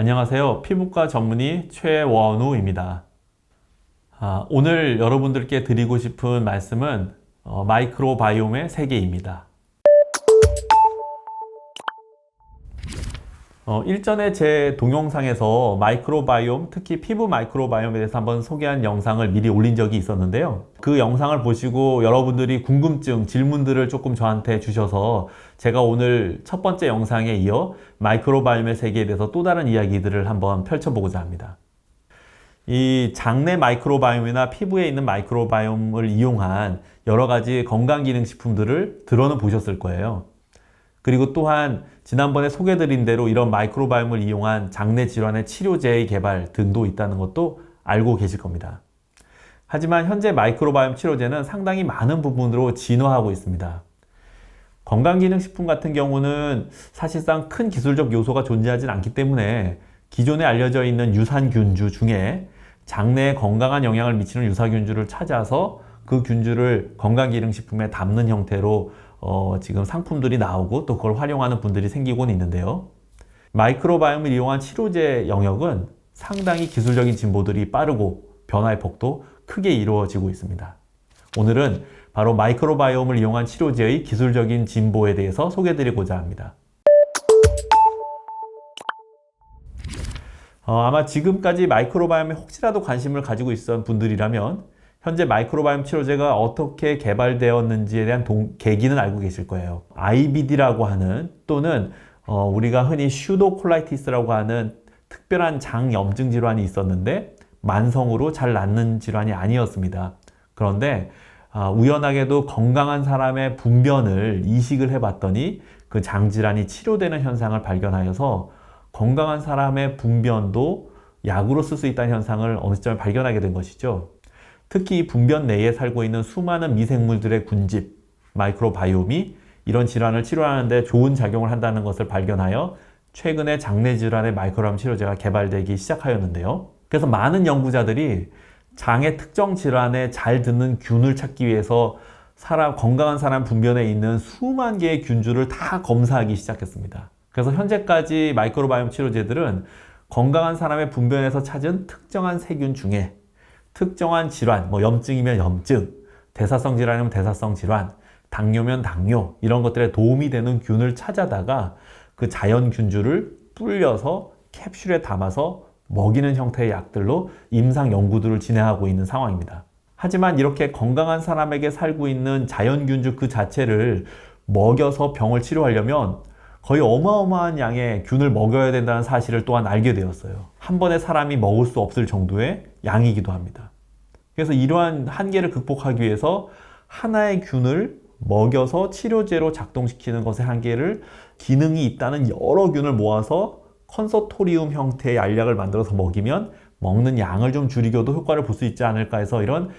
안녕하세요. 피부과 전문의 최원우입니다. 오늘 여러분들께 드리고 싶은 말씀은 마이크로바이옴의 세계입니다. 일전에 제 동영상에서 마이크로바이옴, 특히 피부 마이크로바이옴에 대해서 한번 소개한 영상을 미리 올린 적이 있었는데요. 그 영상을 보시고 여러분들이 궁금증, 질문들을 조금 저한테 주셔서 제가 오늘 첫 번째 영상에 이어 마이크로바이옴의 세계에 대해서 또 다른 이야기들을 한번 펼쳐보고자 합니다. 이 장내 마이크로바이옴이나 피부에 있는 마이크로바이옴을 이용한 여러 가지 건강기능식품들을 들어는 보셨을 거예요. 그리고 또한 지난번에 소개드린 대로 이런 마이크로바이옴을 이용한 장내 질환의 치료제의 개발 등도 있다는 것도 알고 계실 겁니다. 하지만 현재 마이크로바이옴 치료제는 상당히 많은 부분으로 진화하고 있습니다. 건강기능식품 같은 경우는 사실상 큰 기술적 요소가 존재하지 않기 때문에 기존에 알려져 있는 유산균주 중에 장내에 건강한 영향을 미치는 유사균주를 찾아서 그 균주를 건강기능식품에 담는 형태로 지금 상품들이 나오고 또 그걸 활용하는 분들이 생기곤 있는데요. 마이크로바이옴을 이용한 치료제 영역은 상당히 기술적인 진보들이 빠르고 변화의 폭도 크게 이루어지고 있습니다. 오늘은 바로 마이크로바이옴을 이용한 치료제의 기술적인 진보에 대해서 소개해드리고자 합니다. 아마 지금까지 마이크로바이옴에 혹시라도 관심을 가지고 있었던 분들이라면 현재 마이크로바이옴 치료제가 어떻게 개발되었는지에 대한 계기는 알고 계실 거예요. IBD라고 하는 또는 우리가 흔히 슈도콜라이티스라고 하는 특별한 장염증 질환이 있었는데 만성으로 잘 낫는 질환이 아니었습니다. 그런데 우연하게도 건강한 사람의 분변을 이식을 해봤더니 그 장질환이 치료되는 현상을 발견하여서 건강한 사람의 분변도 약으로 쓸 수 있다는 현상을 어느 시점에 발견하게 된 것이죠. 특히 분변 내에 살고 있는 수많은 미생물들의 군집, 마이크로바이옴이 이런 질환을 치료하는 데 좋은 작용을 한다는 것을 발견하여 최근에 장내 질환의 마이크로바이옴 치료제가 개발되기 시작하였는데요. 그래서 많은 연구자들이 장의 특정 질환에 잘 듣는 균을 찾기 위해서 건강한 사람 분변에 있는 수만 개의 균주를 다 검사하기 시작했습니다. 그래서 현재까지 마이크로바이옴 치료제들은 건강한 사람의 분변에서 찾은 특정한 세균 중에 특정한 질환, 염증이면 염증, 대사성 질환이면 대사성 질환, 당뇨면 당뇨 이런 것들에 도움이 되는 균을 찾아다가 그 자연균주를 불려서 캡슐에 담아서 먹이는 형태의 약들로 임상 연구들을 진행하고 있는 상황입니다. 하지만 이렇게 건강한 사람에게 살고 있는 자연균주 그 자체를 먹여서 병을 치료하려면 거의 어마어마한 양의 균을 먹여야 된다는 사실을 또한 알게 되었어요. 한 번에 사람이 먹을 수 없을 정도의 양이기도 합니다. 그래서 이러한 한계를 극복하기 위해서 하나의 균을 먹여서 치료제로 작동시키는 것의 한계를 기능이 있다는 여러 균을 모아서 컨소토리움 형태의 알약을 만들어서 먹이면 먹는 양을 좀 줄이겨도 효과를 볼 수 있지 않을까 해서 이런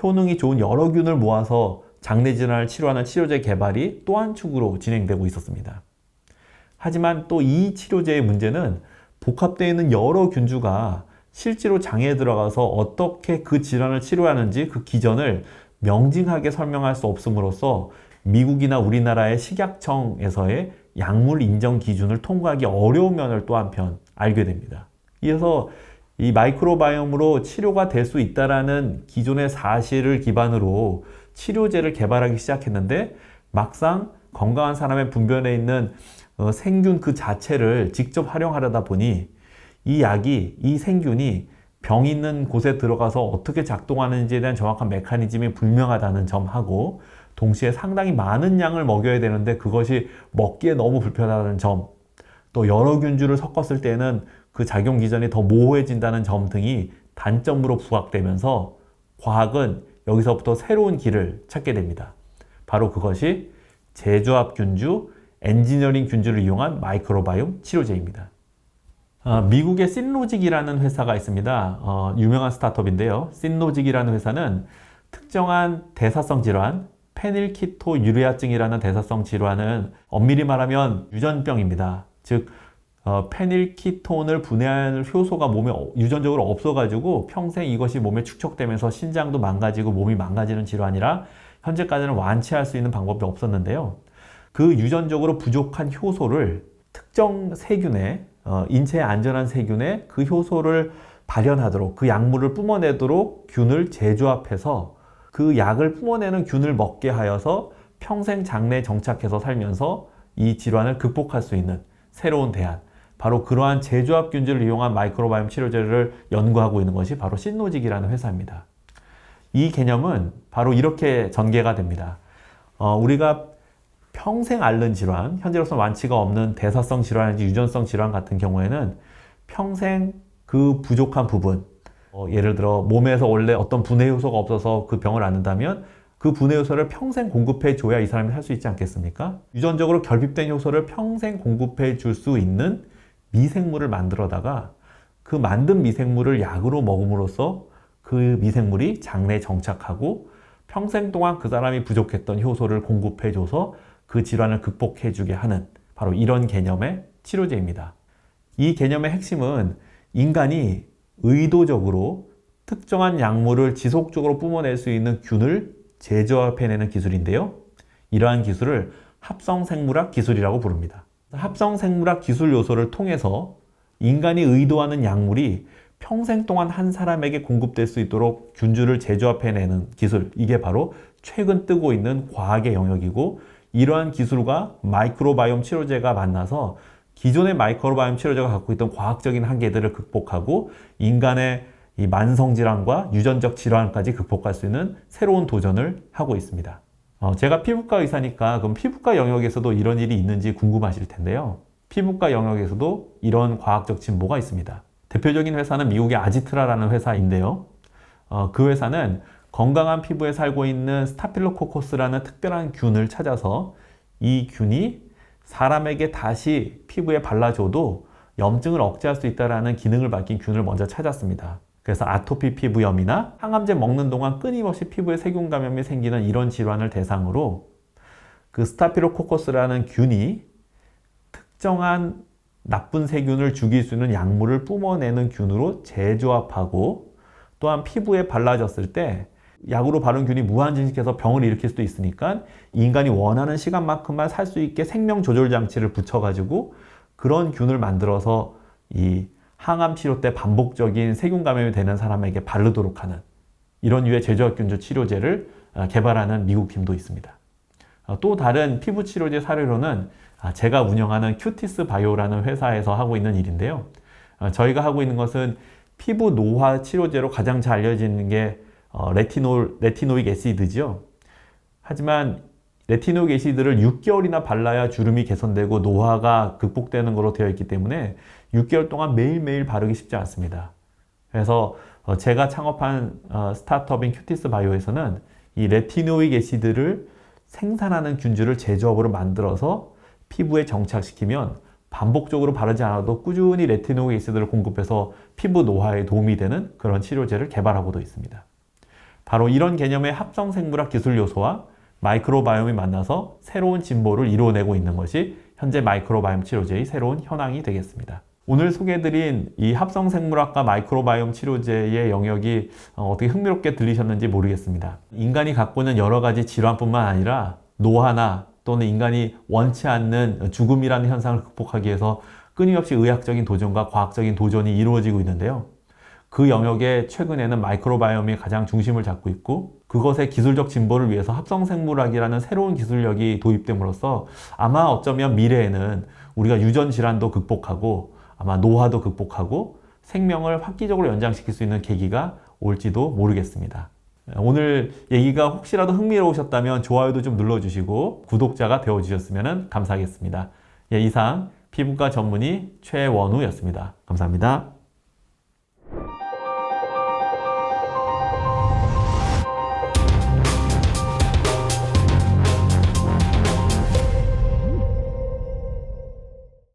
효능이 좋은 여러 균을 모아서 장내 질환을 치료하는 치료제 개발이 또 한 축으로 진행되고 있었습니다. 하지만 또 이 치료제의 문제는 복합되어 있는 여러 균주가 실제로 장에 들어가서 어떻게 그 질환을 치료하는지 그 기전을 명징하게 설명할 수 없음으로써 미국이나 우리나라의 식약청에서의 약물 인정 기준을 통과하기 어려운 면을 또 한편 알게 됩니다. 그래서 이 마이크로바이옴으로 치료가 될 수 있다는 기존의 사실을 기반으로 치료제를 개발하기 시작했는데 막상 건강한 사람의 분변에 있는 생균 그 자체를 직접 활용하려다 보니 이 생균이 병 있는 곳에 들어가서 어떻게 작동하는지에 대한 정확한 메커니즘이 불명하다는 점하고 동시에 상당히 많은 양을 먹여야 되는데 그것이 먹기에 너무 불편하다는 점, 또 여러 균주를 섞었을 때는 그 작용 기전이 더 모호해진다는 점 등이 단점으로 부각되면서 과학은 여기서부터 새로운 길을 찾게 됩니다. 바로 그것이 제조합 균주, 엔지니어링 균주를 이용한 마이크로바이옴 치료제입니다. 미국의 신로직이라는 회사가 있습니다. 유명한 스타트업인데요. 신로직이라는 회사는 특정한 대사성 질환, 페닐키토유레아증이라는 대사성 질환은 엄밀히 말하면 유전병입니다. 즉 페닐키톤을 분해할 효소가 몸에 유전적으로 없어가지고 평생 이것이 몸에 축적되면서 신장도 망가지고 몸이 망가지는 질환이라 현재까지는 완치할 수 있는 방법이 없었는데요. 그 유전적으로 부족한 효소를 특정 세균에 인체에 안전한 세균에 그 효소를 발현하도록 그 약물을 뿜어내도록 균을 재조합해서 그 약을 뿜어내는 균을 먹게 하여서 평생 장내에 정착해서 살면서 이 질환을 극복할 수 있는 새로운 대안, 바로 그러한 재조합 균질을 이용한 마이크로바이옴 치료제를 연구하고 있는 것이 바로 신노직이라는 회사입니다. 이 개념은 바로 이렇게 전개가 됩니다. 우리가 평생 앓는 질환, 현재로서 완치가 없는 대사성 질환인지 유전성 질환 같은 경우에는 평생 그 부족한 부분, 예를 들어 몸에서 원래 어떤 분해 효소가 없어서 그 병을 앓는다면 그 분해 효소를 평생 공급해 줘야 이 사람이 살 수 있지 않겠습니까? 유전적으로 결핍된 효소를 평생 공급해 줄 수 있는 미생물을 만들어다가 그 만든 미생물을 약으로 먹음으로써 그 미생물이 장내에 정착하고 평생 동안 그 사람이 부족했던 효소를 공급해 줘서 그 질환을 극복해 주게 하는 바로 이런 개념의 치료제입니다. 이 개념의 핵심은 인간이 의도적으로 특정한 약물을 지속적으로 뿜어낼 수 있는 균을 재조합해내는 기술인데요. 이러한 기술을 합성생물학 기술이라고 부릅니다. 합성생물학 기술 요소를 통해서 인간이 의도하는 약물이 평생 동안 한 사람에게 공급될 수 있도록 균주를 재조합해내는 기술, 이게 바로 최근 뜨고 있는 과학의 영역이고, 이러한 기술과 마이크로바이옴 치료제가 만나서 기존의 마이크로바이옴 치료제가 갖고 있던 과학적인 한계들을 극복하고 인간의 이 만성질환과 유전적 질환까지 극복할 수 있는 새로운 도전을 하고 있습니다. 제가 피부과 의사니까 그럼 피부과 영역에서도 이런 일이 있는지 궁금하실 텐데요. 피부과 영역에서도 이런 과학적 진보가 있습니다. 대표적인 회사는 미국의 아지트라라는 회사인데요. 그 회사는 건강한 피부에 살고 있는 스타필로코커스라는 특별한 균을 찾아서 이 균이 사람에게 다시 피부에 발라줘도 염증을 억제할 수 있다는 기능을 밝힌 균을 먼저 찾았습니다. 그래서 아토피 피부염이나 항암제 먹는 동안 끊임없이 피부에 세균 감염이 생기는 이런 질환을 대상으로 그 스타필로코커스라는 균이 특정한 나쁜 세균을 죽일 수 있는 약물을 뿜어내는 균으로 재조합하고, 또한 피부에 발라졌을 때 약으로 바른 균이 무한증식해서 병을 일으킬 수도 있으니까 인간이 원하는 시간만큼만 살 수 있게 생명 조절 장치를 붙여가지고 그런 균을 만들어서 이 항암 치료 때 반복적인 세균 감염이 되는 사람에게 바르도록 하는 이런 유의 재조합균주 치료제를 개발하는 미국 팀도 있습니다. 또 다른 피부 치료제 사례로는 제가 운영하는 큐티스 바이오라는 회사에서 하고 있는 일인데요. 저희가 하고 있는 것은 피부 노화 치료제로 가장 잘 알려지는 게 레티노익 애시드죠. 하지만 레티노익 애시드를 6개월이나 발라야 주름이 개선되고 노화가 극복되는 것으로 되어 있기 때문에 6개월 동안 매일매일 바르기 쉽지 않습니다. 그래서 제가 창업한 스타트업인 큐티스 바이오에서는 이 레티노익 애시드를 생산하는 균주를 제조업으로 만들어서 피부에 정착시키면 반복적으로 바르지 않아도 꾸준히 레티노익 애시드를 공급해서 피부 노화에 도움이 되는 그런 치료제를 개발하고도 있습니다. 바로 이런 개념의 합성생물학 기술 요소와 마이크로바이옴이 만나서 새로운 진보를 이루어내고 있는 것이 현재 마이크로바이옴 치료제의 새로운 현황이 되겠습니다. 오늘 소개해드린 이 합성생물학과 마이크로바이옴 치료제의 영역이 어떻게 흥미롭게 들리셨는지 모르겠습니다. 인간이 갖고 있는 여러 가지 질환뿐만 아니라 노화나 또는 인간이 원치 않는 죽음이라는 현상을 극복하기 위해서 끊임없이 의학적인 도전과 과학적인 도전이 이루어지고 있는데요. 그 영역에 최근에는 마이크로바이옴이 가장 중심을 잡고 있고, 그것의 기술적 진보를 위해서 합성생물학이라는 새로운 기술력이 도입됨으로써 아마 어쩌면 미래에는 우리가 유전 질환도 극복하고 아마 노화도 극복하고 생명을 획기적으로 연장시킬 수 있는 계기가 올지도 모르겠습니다. 오늘 얘기가 혹시라도 흥미로우셨다면 좋아요도 좀 눌러주시고 구독자가 되어주셨으면 감사하겠습니다. 이상 피부과 전문의 최원우였습니다. 감사합니다.